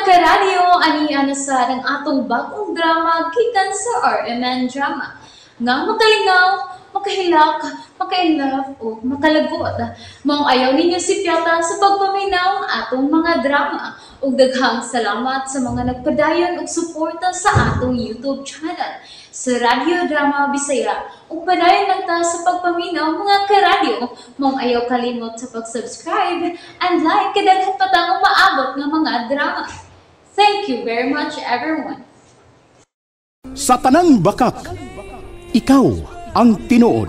karadyo, aniya na sa ng atong bagong drama gikan sa RMN Drama. Nga makalingaw, makahilak, maka-inlove, o makalagod. Maong ayaw ninyo si Piata sa pagpaminaw ang atong mga drama. Ug daghang salamat sa mga nagpadayon ug suporta sa atong YouTube channel sa Radyo Drama Bisaya. Ug padayon lang ta sa pagpaminaw mga karadyo. Maong ayaw kalimot sa pag-subscribe and like kadaghan pa tang maabot nga mga drama. Thank you very much everyone. Sa tanang bakak, ikaw ang tinuod.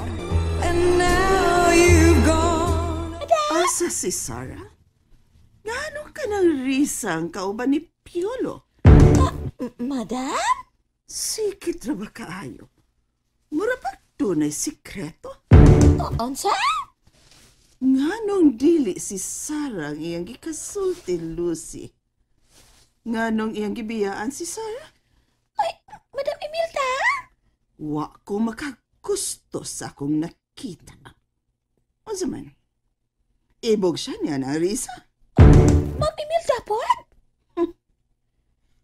Asa si Sarah? Ngano ka ng risang kauban ni Piolo? Madam? Sikit ra ba kaayo? Mura pa tunay sikreto? Unsa? Nganong dili si Sarah ang iyang gikasulti, Lucy? Nganong iyang gibiyaan si Sarah? Ay, Madam Imelda? Wa ko makagusto sa akong nakita. O zaman, ibog siya niya na Risa? Ma'am Imelda po?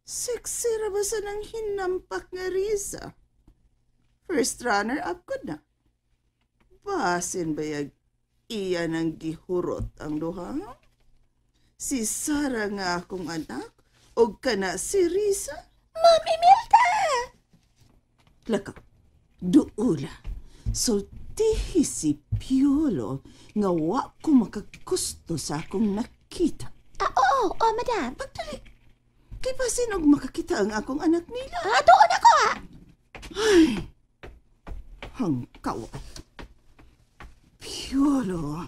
Sexy ra ba sa nang hinampak nga Risa? First runner-up ko na. Basin ba yag iya nang gihurot ang duha? Si Sarah nga akong anak o kana si Risa? Ma'am Imelda! Laka, duula. Sultihi si Piolo nga wa ko makagusto sa akong nakita. Oo, madam. Pagdali, kay basin og makakita ang akong anak nila. Doon ako Ay, hangkawat. Piolo,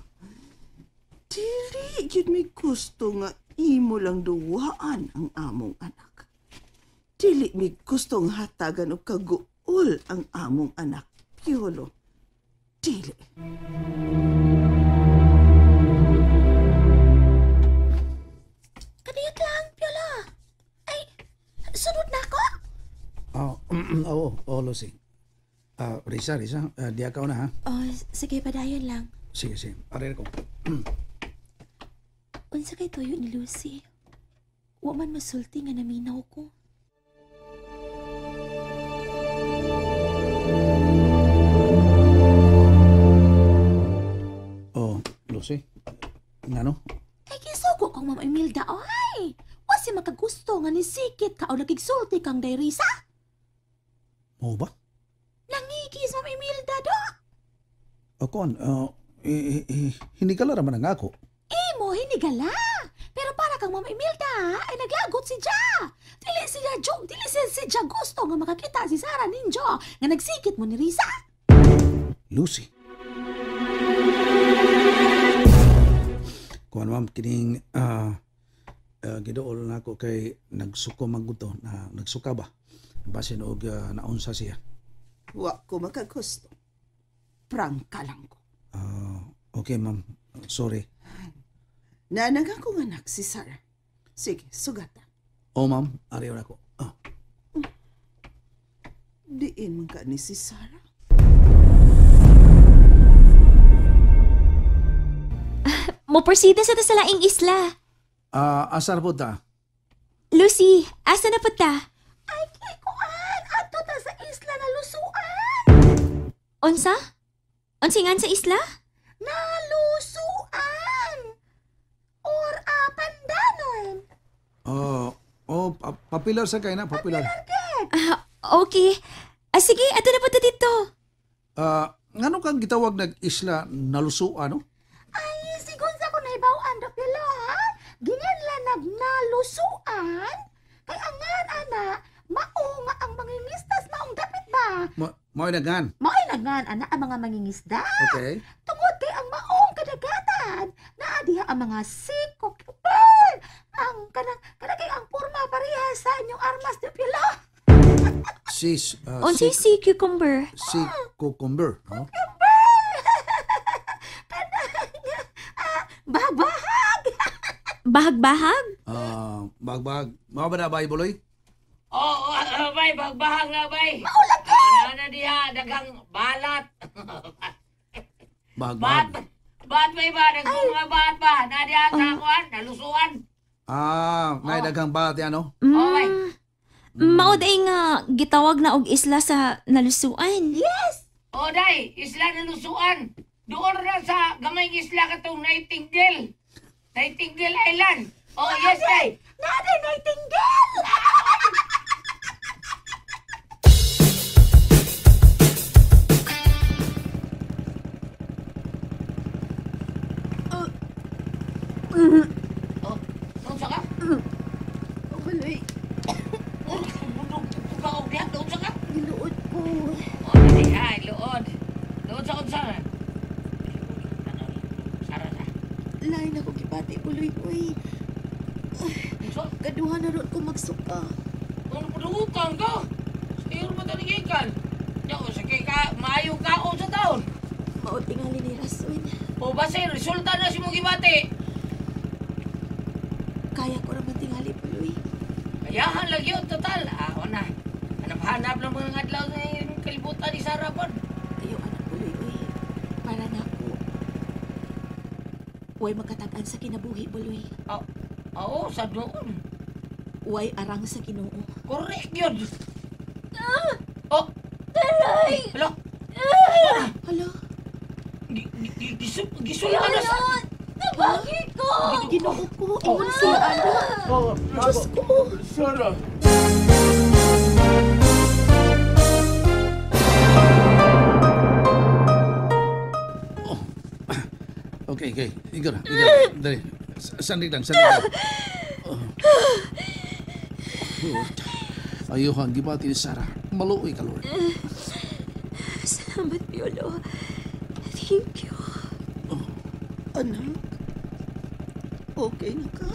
dili yun may gusto nga imo lang duwaan ang among anak. Dili may gustong hatagan o kaguol ang among anak, Piolo. Dili. Kaniyot lang, Piolo. Ay, sunod na ako? Oo, Lucy. Risa, di akaw na ha? Oh, sige, padayon lang. Sige, aray ko. Unsa kay tuyo ni Lucy? Wa man masulti nga naminaw ko. Oh, Lucy. Ngano? Ay, kisugo kong Ma'am Imelda, ay! Wasi makagusto nga ni Sikit ka o nagigsulti kang Dairisa? Oo ba? Langigis, Ma'am Imelda, do! Kon, hindi ka raman ang ako. Imo, hinigala! Pero para kang Ma'am Imelda, ay naglagot si Ja! Dili siya joke, dili si Ja gusto nga makakita si Sarah ninjo nga nagsikit mo ni Risa! Lucy. Kuan ma'am, kining gidool na ako kay nagsuko maguto na nagsuka ba? Basin og naunsa siya. Wa ko makagusto. Prangka lang ko. Okay ma'am, sorry. Nanang akong anak si Sarah. Sige, sugata. Oh ma'am, ariyo na ako. Diin man ka ni si Sarah. Moporsida sa tasalaing isla. Asar po ta? Lucy, asa na po ta? Ay, kay kuan! Ato ta sa isla na lusuan! Unsa? Unsingan sa isla? Nalusuan! Or pandanon! Papilar sa kay na, papilar. Okay. Sige, ato na po ta dito. Ngano kang gitawag nag-isla nalusuan, no? Ay, sigun sa ko naibawaan, Dapilo, ha? Ginganla nagnalusuan? Kay angan, ana, mao nga ang mangingistas maong dapit ba? Mo'y nagan. Mao'y nagnan, ana, ang mga mangingisda. Okay. Tungod kay ang maong kadagatan. Naadiha ang mga sikop, pupel. Ang kanang kay ang porma pareha sa inyong armas, Dapilo. Sis, Unsay si cucumber? si cucumber, no? Bahag-bahag! Bahag-bahag? Bagbag. Mga ba na ba, Buloy? Oo, bay, bagbahang na, bay. Maulag ka! Na diha, dagang balat. Bagbag. Bat, bay ba? Dagang mga bat ba? Na diha sa akuan, nalusuan. Nay daghang balat yan, no? Oh, bay. Mao day nga gitawag na og isla sa nalusuan. Yes! Oh, day, isla na lusuan. Doon na sa gamayng isla katong Nightingale. Nightingale Island. Oh, yes, day. Naday Nightingale! Oh, doon sa ka? Buloy, Oh, tugaog niya. Doon sa ka? niluod ko. Oh, dali, ay, luod. Luod sa unsa. Sara sa. Lain ako gipati, Buloy, uy. So, Kaduha na ron ko magsuka. ano po nungukan ka? Sa'yo ba ito nagikan? Yo, sige ka, maayo ka o sa taon. Mao tingali ni Rason. O ba sir, resulta na si mong gibati. Kaya ko naman tingali, Buloy. Kayahan lang yun, total. Na. Hanap-hanap lang mga adlaw na yung kalibutan ni Sarah po. Ayaw anak, Buloy, uy. Para na ako. Huwag makatagan sa kinabuhi, Buloy. Oo, sa doon. Huwag arang sa Ginoo. Correct yun. Oh, Taray! hala. Hala, Gisulta na sa... Bakit ko? Ginoo ko. Ingon sila, anak. Diyos ko. Okay. Igor. Dali. Sandig lang. Ayuhan, gibati ni Sarah. Maluoy ka, Lord. Salamat, Piolo. Thank you. Anak, okay na ka?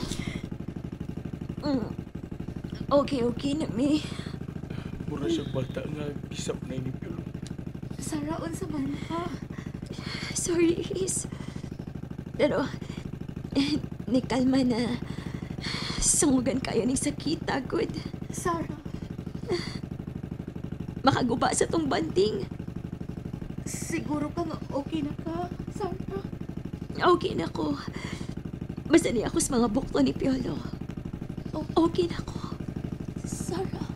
Okay na, mi. Mura sa bata nga gisap na ini Piolo. Saraon sa man ha. Sorry, Riz. Pero, nikalma na sungugan kayo ng sakit, agod. Sarah, Makaguba sa tong banding. siguro ka nga okay na ka, Sarah. Okay na ko. Basta ni ako sa mga bukto ni Piolo. Okay na ko. Sarah.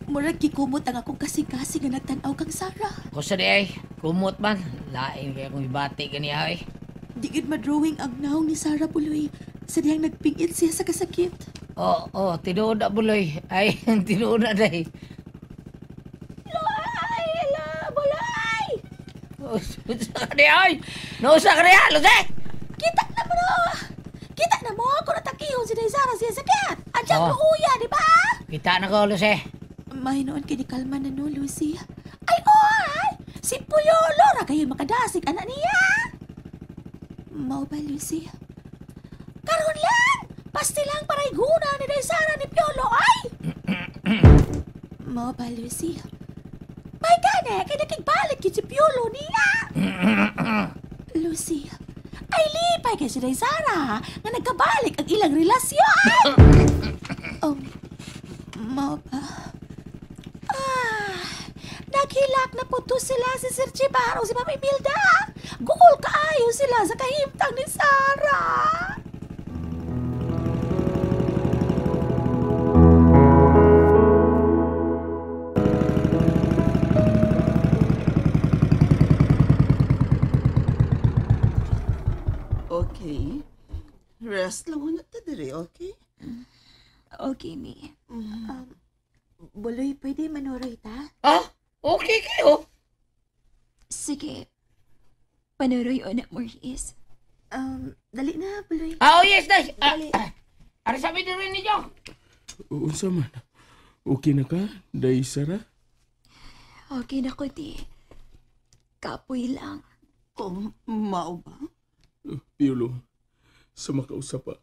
Murag gikumot ang akong kasing-kasing nga nagtanaw kang Sarah. Kusa di ay, kumot man. Lain kaya kung ibati ka niya ay. Di gid madrawing ang naong ni Sarah Buloy sa diyang nagpingit siya sa kasakit. Tinuod na buloy. Ay, tinuod na day. Buloy! Usa ka niya ay! Nausa ka niya, Lose! Kita na mo no! Kita na mo ako natakihon si Day Sarah siya sakit. Andiyan Oh. luuya, di ba? Kita na ko, Lose. Mahinoon kini kalma na no, Lucy. Ay, oy! Si Puyolo ra kayo makadasig anak niya. Mao ba, Lucy? Karon lang! Pasti lang paray guna ni Day Sarah ni Piolo, ay! Mao ba, Lucy? May gane, kaya nakigbalik yun si Piolo niya. Lucy, ay lipay kay si Day Sarah nga nagkabalik ang ilang relasyon. Mao ba? Naghilak na po to sila si Sir Chibaro, si Mami Milda. Gukol kaayo sila sa kahimtang ni Sarah. Okay. Rest lang na ta diri, okay? Okay, mi. Buloy, pwede manuroy ta? Okay kayo. Sige. Panuroy o na mo, Riz. Dali na, Buloy. Yes, day. Ari sabi din rin ninyo. Unsa man? Okay na ka, Day Sarah? Okay na ko, di. Kapoy lang. Mao ba? Piolo, sa makausap pa.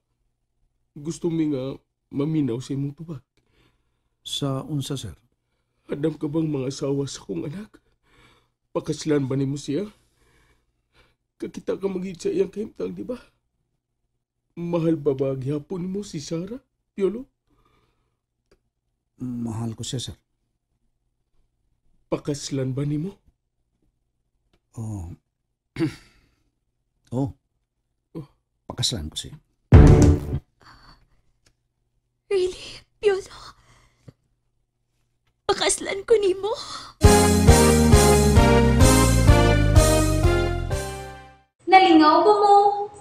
Gusto mi nga maminaw sa imong tubag. Sa unsa, sir? Hadam ka bang mga asawa sa kong anak? Pakaslan ba ni mo siya? Kakita ka magiging sa iyang kahimtang, di ba? Mahal ba ba gihapon mo si Sarah, Piolo? Mahal ko siya, sir. Pakaslan ba ni mo? Oh. Oh, pakaslan ko siya. Really, Piolo? Pakaslan ko nimo? Nalingaw ba mo?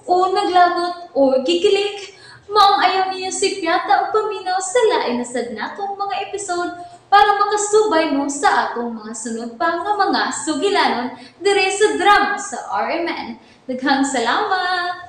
O naglagot? O gikilig? Maong ayaw niya si Piata o paminaw sa lain na sad natong mga episode para makasubay mo sa atong mga sunod pa nga mga sugilanon dire sa drama sa RMN. Daghang salamat!